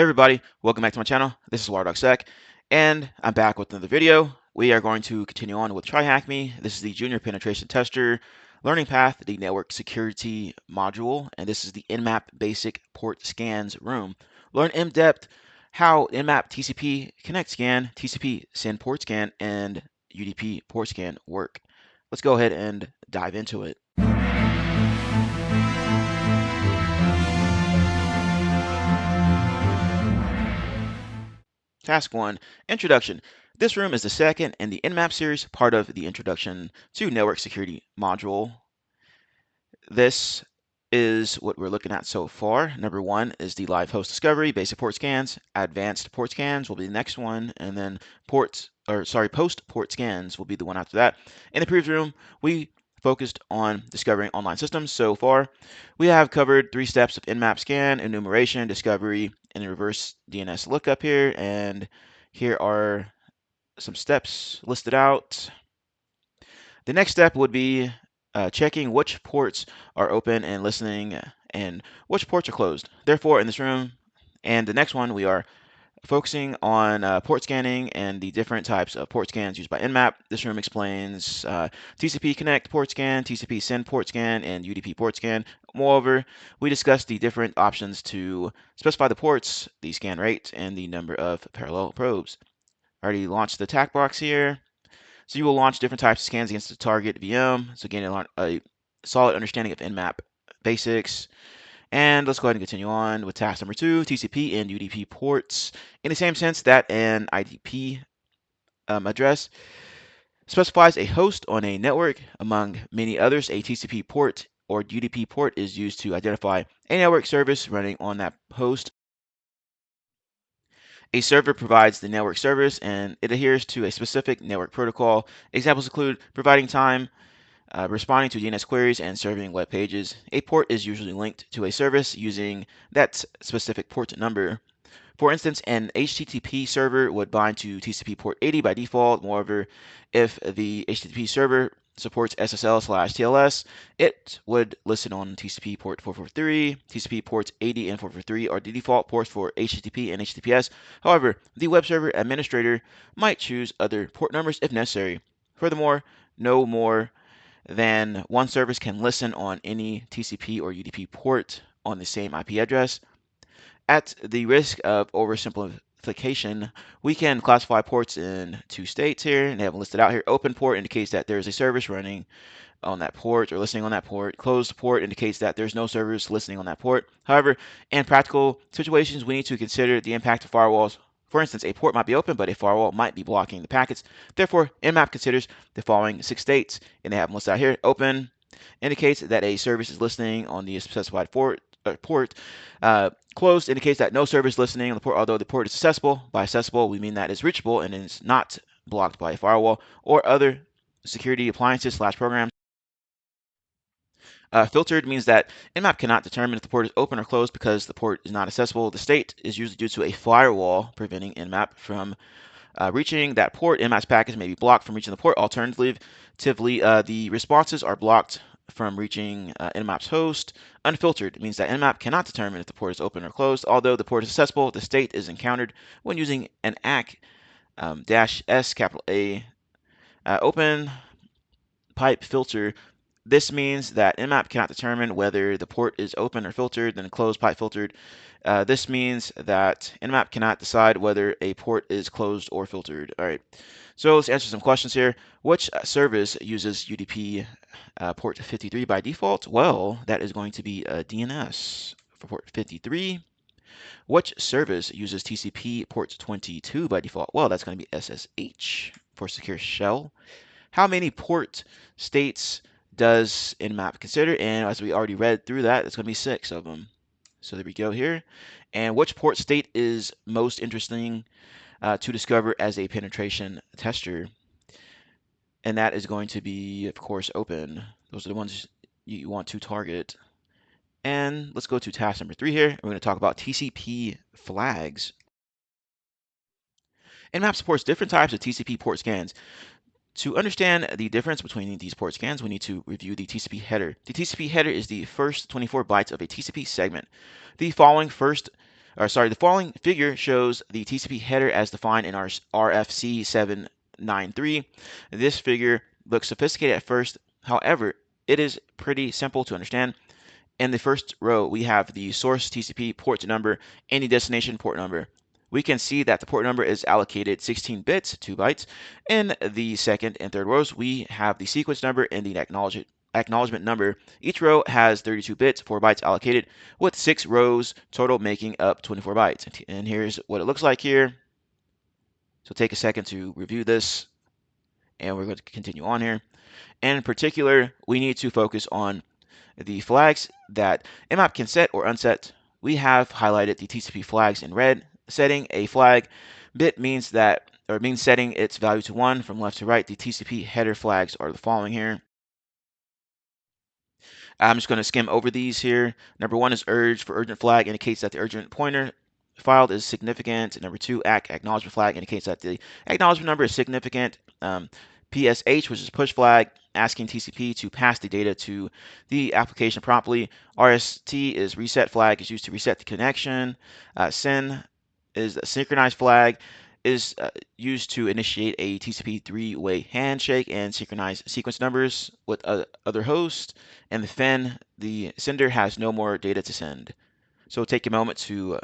Hey everybody, welcome back to my channel. This is WireDogSec, and I'm back with another video. We are going to continue on with TryHackMe. This is the Junior Penetration Tester Learning Path, the Network Security module, and this is the Nmap Basic Port Scans room. Learn in depth how Nmap TCP Connect Scan, TCP Send Port Scan, and UDP Port Scan work. Let's go ahead and dive into it. Task 1, Introduction. This room is the second in the Nmap series, part of the Introduction to Network Security module. This is what we're looking at so far. Number 1 is the live host discovery, basic port scans. Advanced port scans will be the next one, and then post port scans will be the one after that. In the previous room, we focused on discovering online systems. So far, we have covered 3 steps of Nmap scan, enumeration, discovery, and reverse DNS lookup here. And here are some steps listed out. The next step would be checking which ports are open and listening and which ports are closed. Therefore, in this room and the next one, we are focusing on port scanning and the different types of port scans used by Nmap. This room explains TCP Connect port scan, TCP Send port scan, and UDP port scan. Moreover, we discussed the different options to specify the ports, the scan rate, and the number of parallel probes. I already launched the attack box here. So you will launch different types of scans against the target VM. So gain a solid understanding of Nmap basics. And let's go ahead and continue on with task number 2, TCP and UDP ports. In the same sense that an IDP address specifies a host on a network. Among many others, a TCP port or UDP port is used to identify a network service running on that host. A server provides the network service and it adheres to a specific network protocol. Examples include providing time, responding to DNS queries, and serving web pages. A port is usually linked to a service using that specific port number. For instance, an HTTP server would bind to TCP port 80 by default. Moreover, if the HTTP server supports SSL/TLS, it would listen on TCP port 443. TCP ports 80 and 443 are the default ports for HTTP and HTTPS. However, the web server administrator might choose other port numbers if necessary. Furthermore, no more than one service can listen on any TCP or UDP port on the same IP address. At the risk of oversimplification, we can classify ports in 2 states here, and they have listed out here. Open port indicates that there is a service running on that port or listening on that port. Closed port indicates that there's no service listening on that port. However, in practical situations, we need to consider the impact of firewalls. For instance, a port might be open, but a firewall might be blocking the packets. Therefore, Nmap considers the following 6 states, and they have them listed out here. Open indicates that a service is listening on the specified port. Closed indicates that no service listening on the port, although the port is accessible. By accessible, we mean that it's reachable and is not blocked by a firewall or other security appliances/programs. Filtered means that Nmap cannot determine if the port is open or closed because the port is not accessible. The state is usually due to a firewall preventing Nmap from reaching that port. Nmap's packets may be blocked from reaching the port. Alternatively, the responses are blocked from reaching Nmap's host. Unfiltered means that Nmap cannot determine if the port is open or closed. Although the port is accessible, the state is encountered when using an ACK -S capital A open pipe filter. This means that Nmap cannot determine whether the port is open or filtered, then closed pipe filtered. This means that Nmap cannot decide whether a port is closed or filtered. All right, so let's answer some questions here. Which service uses UDP port 53 by default? Well, that is going to be DNS for port 53. Which service uses TCP port 22 by default? Well, that's going to be SSH for secure shell. How many port states does Nmap consider? And as we already read through that, it's going to be 6 of them. So there we go here. And which port state is most interesting to discover as a penetration tester? And that is going to be, of course, open. Those are the ones you want to target. And let's go to task number 3 here. We're going to talk about TCP flags. Nmap supports different types of TCP port scans. To understand the difference between these port scans, we need to review the TCP header. The TCP header is the first 24 bytes of a TCP segment. The following first The following figure shows the TCP header as defined in our RFC 793. This figure looks sophisticated at first. However, it is pretty simple to understand. In the first row, we have the source TCP port number and the destination port number. We can see that the port number is allocated 16 bits, 2 bytes. In the second and third rows, we have the sequence number and the acknowledgement number. Each row has 32 bits, 4 bytes allocated, with 6 rows total making up 24 bytes. And here's what it looks like here. So take a second to review this, and we're going to continue on here. And in particular, we need to focus on the flags that Nmap can set or unset. We have highlighted the TCP flags in red. Setting a flag bit means setting its value to 1 from left to right. The TCP header flags are the following here. I'm just going to skim over these here. Number 1 is urge for urgent flag, indicates that the urgent pointer filed is significant. Number 2, acknowledgement flag, indicates that the acknowledgement number is significant. PSH, which is push flag, asking TCP to pass the data to the application promptly. RST is reset flag, is used to reset the connection. SYN is a synchronized flag, is used to initiate a TCP three-way handshake and synchronize sequence numbers with other hosts. And the FIN, the sender has no more data to send. So take a moment to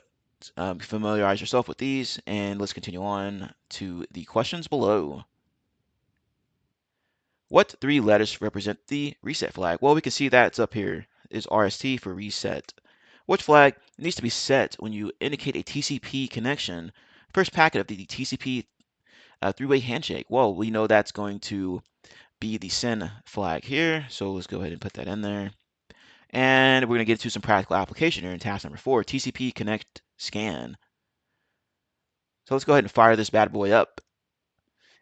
familiarize yourself with these, and let's continue on to the questions below. What 3 letters represent the reset flag? Well, we can see that it's up here, is RST for reset. Which flag needs to be set when you indicate a TCP connection? First packet of the TCP three-way handshake. Well, we know that's going to be the SYN flag here, so let's go ahead and put that in there. And we're going to get to some practical application here in task number 4, TCP connect scan. So let's go ahead and fire this bad boy up.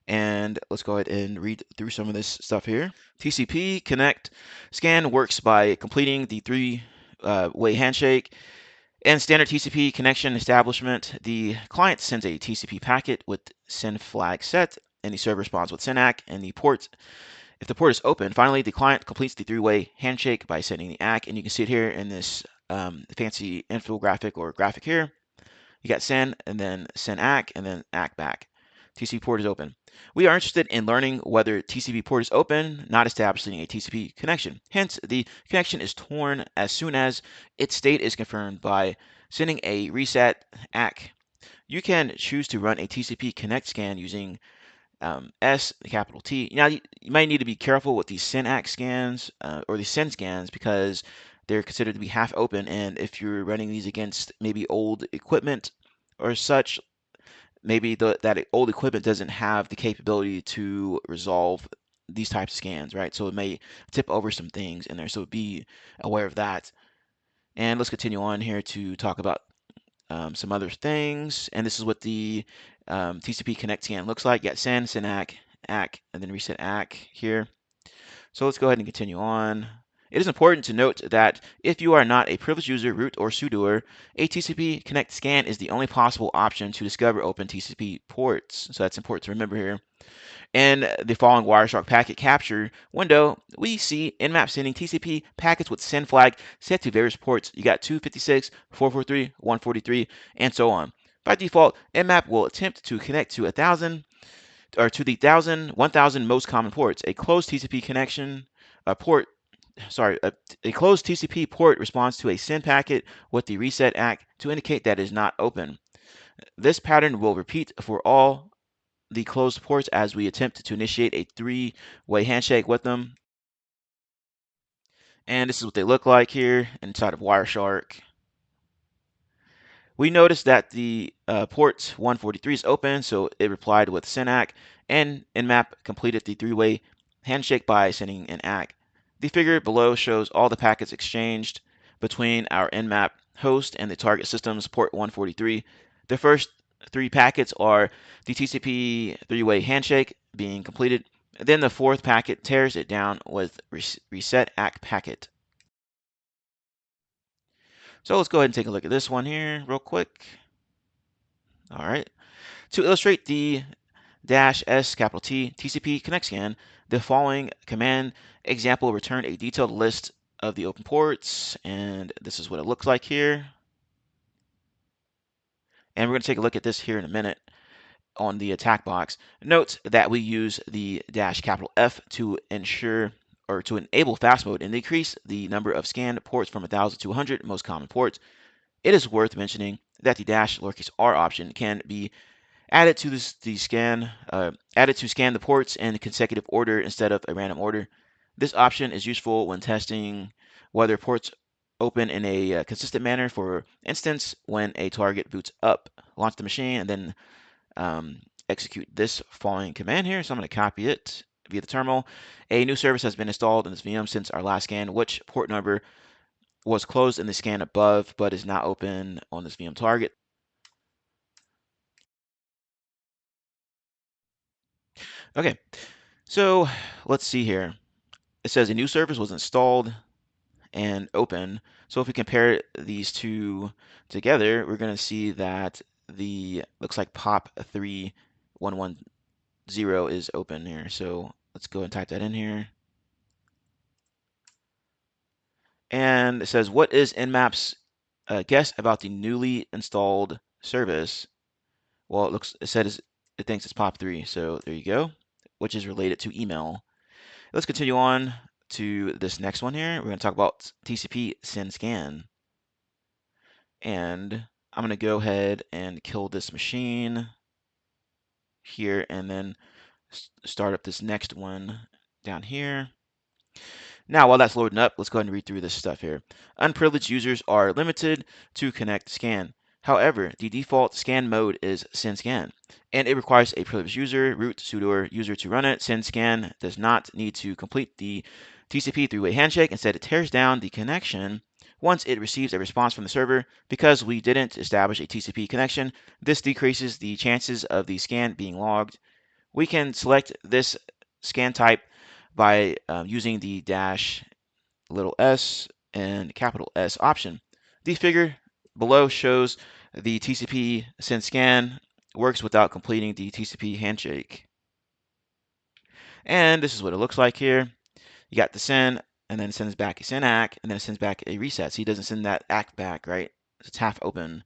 And let's go ahead and read through some of this stuff here. TCP connect scan works by completing the three-way handshake and standard TCP connection establishment. The client sends a TCP packet with SYN flag set, and the server responds with SYN-ACK, and the port, if the port is open, finally the client completes the three-way handshake by sending the ACK, and you can see it here in this fancy infographic or graphic here. You got SYN, and then SYN-ACK, and then ACK back. TCP port is open. We are interested in learning whether TCP port is open, not establishing a TCP connection. Hence, the connection is torn as soon as its state is confirmed by sending a reset ACK. You can choose to run a TCP connect scan using capital T. Now, you might need to be careful with these SYN-ACK scans or the SYN scans because they're considered to be half open, and if you're running these against maybe old equipment or such, maybe that old equipment doesn't have the capability to resolve these types of scans, right? So it may tip over some things in there, so be aware of that. And let's continue on here to talk about some other things. And this is what the TCP connect scan looks like. You got SYN, SYN-ACK, ACK, and then reset ACK here. So let's go ahead and continue on. It is important to note that if you are not a privileged user, root, or sudoer, a TCP connect scan is the only possible option to discover open TCP ports. So that's important to remember here. In the following Wireshark packet capture window, we see Nmap sending TCP packets with SYN flag set to various ports. You got 256, 443, 143, and so on. By default, Nmap will attempt to connect to 1,000 or to the 1,000 most common ports. A closed TCP connection port a closed TCP port responds to a SYN packet with the reset ACK to indicate that it is not open. This pattern will repeat for all the closed ports as we attempt to initiate a three-way handshake with them. And this is what they look like here inside of Wireshark. We noticed that the port 143 is open, so it replied with SYN-ACK, and Nmap completed the three-way handshake by sending an ACK. The figure below shows all the packets exchanged between our Nmap host and the target system's port 143. The first 3 packets are the TCP three-way handshake being completed. Then the 4th packet tears it down with reset ACK packet. So let's go ahead and take a look at this one here real quick. All right. To illustrate the -S capital T TCP connect scan, the following command example returned a detailed list of the open ports, and this is what it looks like here. And we're going to take a look at this here in a minute on the attack box. Note that we use the -F to ensure or to enable fast mode and decrease the number of scanned ports from 1,000 to 100 most common ports. It is worth mentioning that the -R option can be added to added to scan the ports in consecutive order instead of a random order. This option is useful when testing whether ports open in a consistent manner. For instance, when a target boots up, launch the machine, and then execute this following command here. So I'm going to copy it via the terminal. A new service has been installed in this VM since our last scan. Which port number was closed in the scan above but is now open on this VM target? Okay, so let's see here. It says a new service was installed and open. So if we compare these two together, we're going to see that the looks like pop 3110 is open here. So let's go and type that in here. And it says, what is Nmap's guess about the newly installed service? Well, it says it thinks it's POP3, so there you go, which is related to email. Let's continue on to this next one here. We're going to talk about TCP send scan. And I'm going to go ahead and kill this machine here and then start up this next one down here. Now, while that's loading up, let's go ahead and read through this stuff here. Unprivileged users are limited to connect scan. However, the default scan mode is send scan, and it requires a privileged user, root sudo user to run it. Send scan does not need to complete the TCP three-way handshake. Instead, it tears down the connection once it receives a response from the server. Because we didn't establish a TCP connection, this decreases the chances of the scan being logged. We can select this scan type by using the -s and S option. The figure below shows the TCP send scan works without completing the TCP handshake. And this is what it looks like here. You got the send, and then it sends back a send ACK, and then it sends back a reset. So he doesn't send that ACK back, right? It's half open.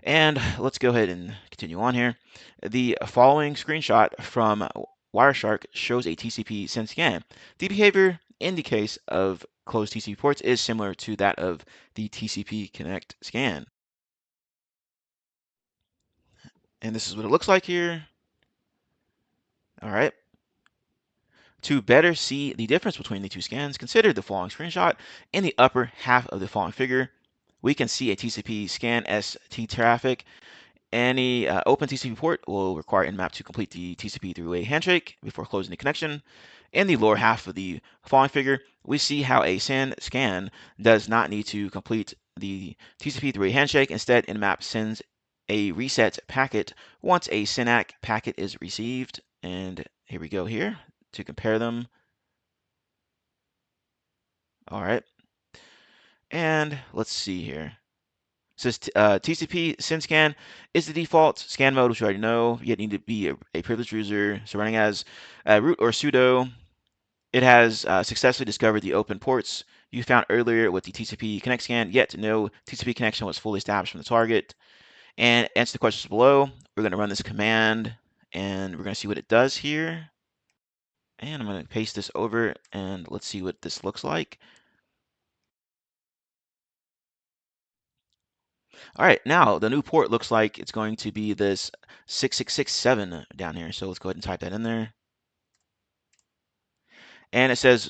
And let's go ahead and continue on here. The following screenshot from Wireshark shows a TCP send scan. The behavior in the case of closed TCP ports is similar to that of the TCP connect scan. And this is what it looks like here. All right. To better see the difference between the two scans, consider the following screenshot. In the upper half of the following figure, we can see a TCP scan ST traffic. Any open TCP port will require Nmap to complete the TCP three-way handshake before closing the connection. In the lower half of the following figure, we see how a send scan does not need to complete the TCP three-way handshake. Instead, Nmap sends a reset packet once a SYNAC packet is received. And here we go here to compare them. All right. And let's see here. It says TCP send scan is the default scan mode, which you already know. You need to be a privileged user. So running as root or sudo, it has successfully discovered the open ports you found earlier with the TCP connect scan, yet no TCP connection was fully established from the target. And answer the questions below. We're going to run this command, and we're going to see what it does here. And I'm going to paste this over, and let's see what this looks like. All right, now the new port looks like it's going to be this 6667 down here. So let's go ahead and type that in there. And it says,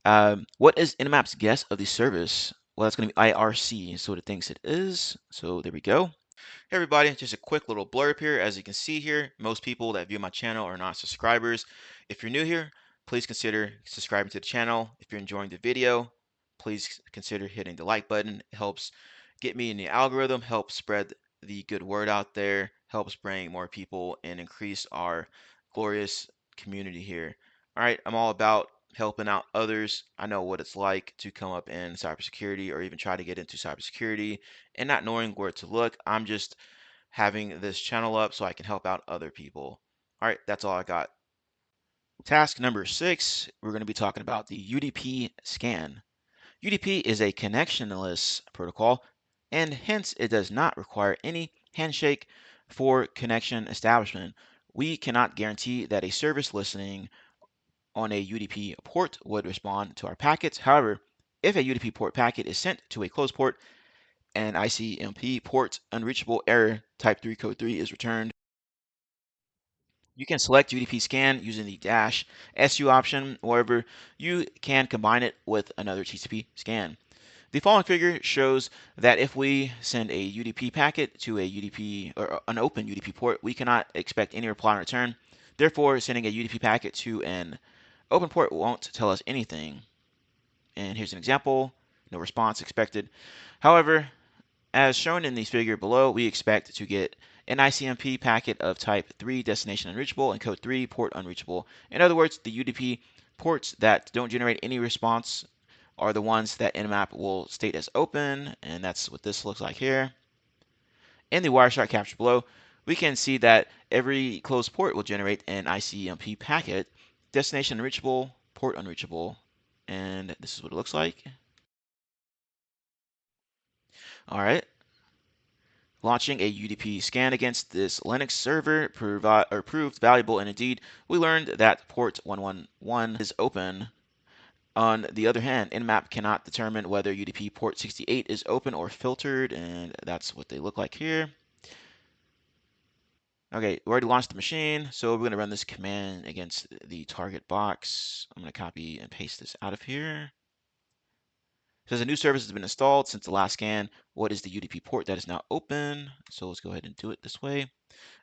what is Nmap's guess of the service? Well, that's going to be IRC, so it thinks it is. So there we go. Hey everybody, just a quick little blurb here. As you can see here, most people that view my channel are not subscribers. If you're new here, please consider subscribing to the channel. If you're enjoying the video, please consider hitting the like button. It helps get me in the algorithm, helps spread the good word out there, helps bring more people and increase our glorious community here. All right, I'm all about helping out others. I know what it's like to come up in cybersecurity or even try to get into cybersecurity and not knowing where to look. I'm just having this channel up so I can help out other people. All right, that's all I got. Task number 6, we're going to be talking about the UDP scan. UDP is a connectionless protocol, and hence it does not require any handshake for connection establishment. We cannot guarantee that a service listening on a UDP port would respond to our packets. However, if a UDP port packet is sent to a closed port and ICMP port unreachable error type 3 code 3 is returned, you can select UDP scan using the dash SU option, or you can combine it with another TCP scan. The following figure shows that if we send a UDP packet to a UDP or an open UDP port, we cannot expect any reply in return. Therefore, sending a UDP packet to an open port won't tell us anything. And here's an example, no response expected. However, as shown in the figure below, we expect to get an ICMP packet of type 3 destination unreachable and code 3 port unreachable. In other words, the UDP ports that don't generate any response are the ones that Nmap will state as open, and that's what this looks like here. In the Wireshark capture below, we can see that every closed port will generate an ICMP packet, destination unreachable, port unreachable, and this is what it looks like. All right. Launching a UDP scan against this Linux server proved valuable, and indeed, we learned that port 111 is open. On the other hand, Nmap cannot determine whether UDP port 68 is open or filtered, and that's what they look like here. Okay, we already launched the machine, so we're going to run this command against the target box. I'm going to copy and paste this out of here. It says a new service has been installed since the last scan. What is the UDP port that is now open? So let's go ahead and do it this way.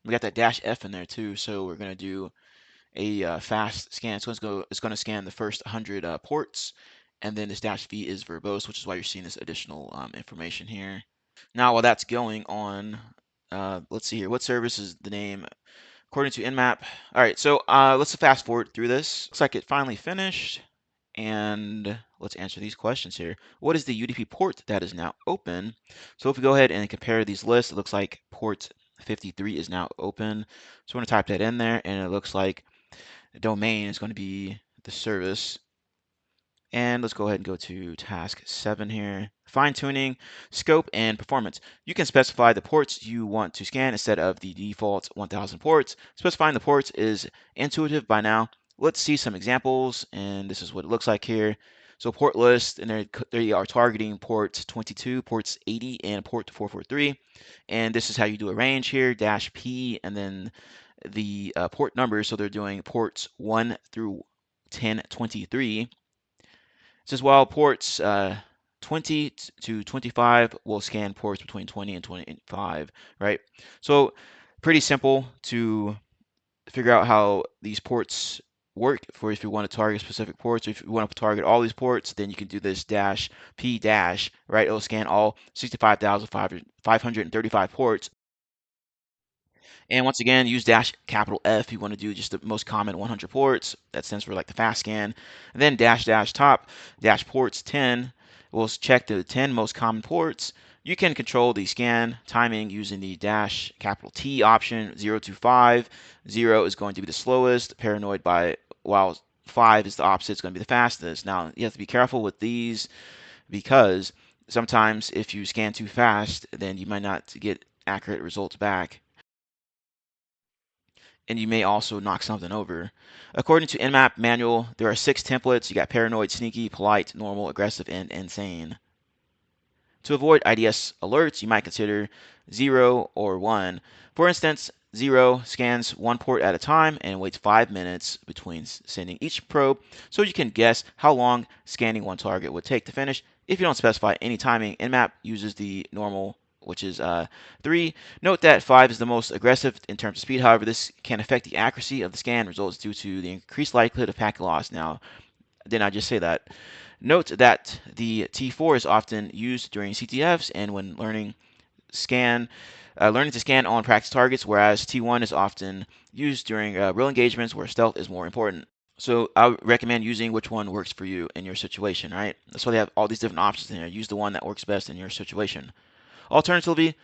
We got that dash F in there too, so we're going to do a fast scan. So it's going to scan the first 100 ports, and then this dash V is verbose, which is why you're seeing this additional information here. Now, while that's going on, let's see here. What service is the name according to Nmap? All right, so let's fast forward through this. Looks like it finally finished, and let's answer these questions here. What is the UDP port that is now open? So if we go ahead and compare these lists, it looks like port 53 is now open. So I'm going to type that in there, and it looks like the domain is going to be the service. And let's go ahead and go to task 7 here. Fine tuning, scope, and performance. You can specify the ports you want to scan instead of the default 1000 ports. Specifying the ports is intuitive by now. Let's see some examples, and this is what it looks like here. So port list, and they are targeting ports 22, ports 80, and port 443. And this is how you do a range here, dash P, and then the port numbers. So they're doing ports 1 through 1023. Says while ports 20 to 25 will scan ports between 20 and 25, right? So pretty simple to figure out how these ports work for if you want to target specific ports, or if you want to target all these ports, then you can do this dash P dash, right? It'll scan all 65,535 ports. And once again, use dash capital F if you want to do just the most common 100 ports. That stands for like the fast scan. And then dash dash top dash ports 10 will check the 10 most common ports. You can control the scan timing using the dash capital T option, 0 to 5. 0 is going to be the slowest, paranoid by, while 5 is the opposite, it's going to be the fastest. Now, you have to be careful with these because sometimes if you scan too fast, then you might not get accurate results back, and you may also knock something over. According to Nmap manual, there are 6 templates. You got paranoid, sneaky, polite, normal, aggressive, and insane. To avoid IDS alerts, you might consider 0 or 1. For instance, 0 scans one port at a time and waits 5 minutes between sending each probe, so you can guess how long scanning one target would take to finish. If you don't specify any timing, Nmap uses the normal, which is 3. Note that 5 is the most aggressive in terms of speed. However, this can affect the accuracy of the scan results due to the increased likelihood of packet loss. Now, didn't I just say that? Note that the T4 is often used during CTFs and when learning to scan on practice targets, whereas T1 is often used during real engagements where stealth is more important. So I would recommend using which one works for you in your situation, right? That's why they have all these different options in there. Use the one that works best in your situation. Alternatively,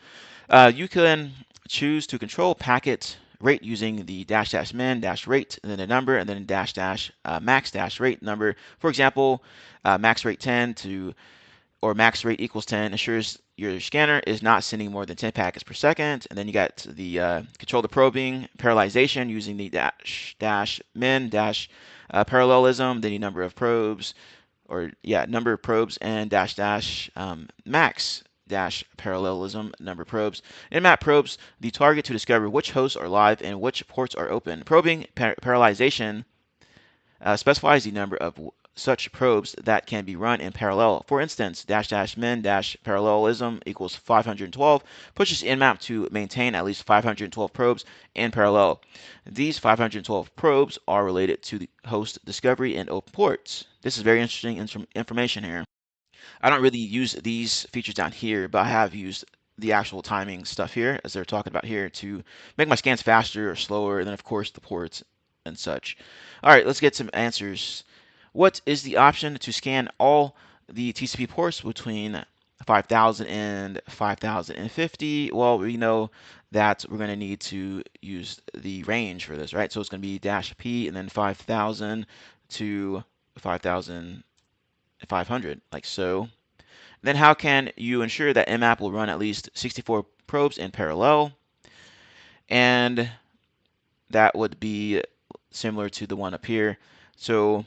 you can choose to control packet rate using the dash dash min dash rate, and then a number, and then dash dash max dash rate number. For example, max rate 10 to or max rate equals 10 ensures your scanner is not sending more than 10 packets per second. And then you got the control the probing parallelization using the dash min dash parallelism, then the number of probes, or yeah, number of probes, and dash dash max dash parallelism number of probes. Nmap probes the target to discover which hosts are live and which ports are open. Probing parallelization specifies the number of such probes that can be run in parallel. For instance, dash dash min dash parallelism equals 512 pushes Nmap to maintain at least 512 probes in parallel. These 512 probes are related to the host discovery and open ports. This is very interesting information here. I don't really use these features down here, but I have used the actual timing stuff here, as they're talking about here, to make my scans faster or slower, and then of course the ports and such. All right, let's get some answers. What is the option to scan all the TCP ports between 5000 and 5050? Well, we know that we're going to need to use the range for this, right? So it's going to be dash P and then 5000 to 5500, like so. Then how can you ensure that Nmap will run at least 64 probes in parallel? And that would be similar to the one up here. So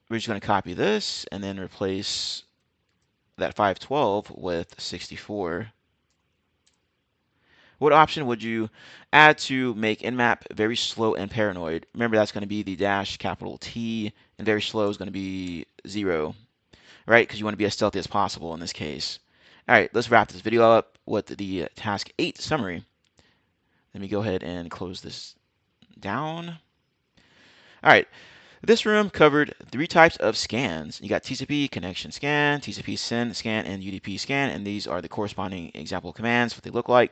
we're just going to copy this and then replace that 512 with 64. What option would you add to make Nmap very slow and paranoid? Remember, that's going to be the dash capital T, and very slow is going to be 0, right? Because you want to be as stealthy as possible in this case. All right, let's wrap this video up with the task 8 summary. Let me go ahead and close this down. All right, this room covered 3 types of scans. You got TCP connection scan, TCP send scan, and UDP scan, and these are the corresponding example commands, what they look like.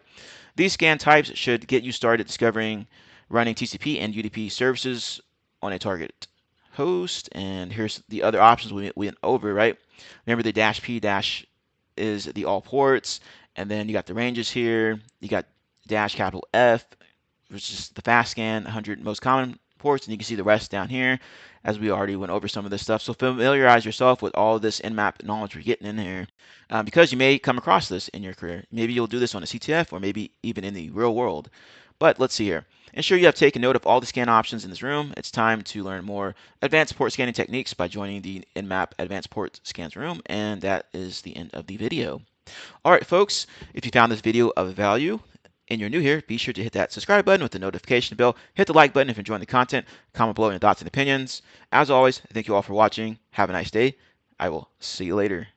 These scan types should get you started discovering running TCP and UDP services on a target host. And here's the other options we went over, right? Remember, the dash P dash is the all ports, and then you got the ranges here. You got dash capital F, which is the fast scan, 100 most common ports, and you can see the rest down here, as we already went over some of this stuff. So familiarize yourself with all of this Nmap knowledge we're getting in here, because you may come across this in your career. Maybe you'll do this on a CTF, or maybe even in the real world. But let's see here. Ensure you have taken note of all the scan options in this room. It's time to learn more advanced port scanning techniques by joining the Nmap Advanced Port Scans room, and that is the end of the video. All right, folks, if you found this video of value and you're new here, be sure to hit that subscribe button with the notification bell. Hit the like button if you're enjoying the content. Comment below your thoughts and opinions. As always, thank you all for watching. Have a nice day. I will see you later.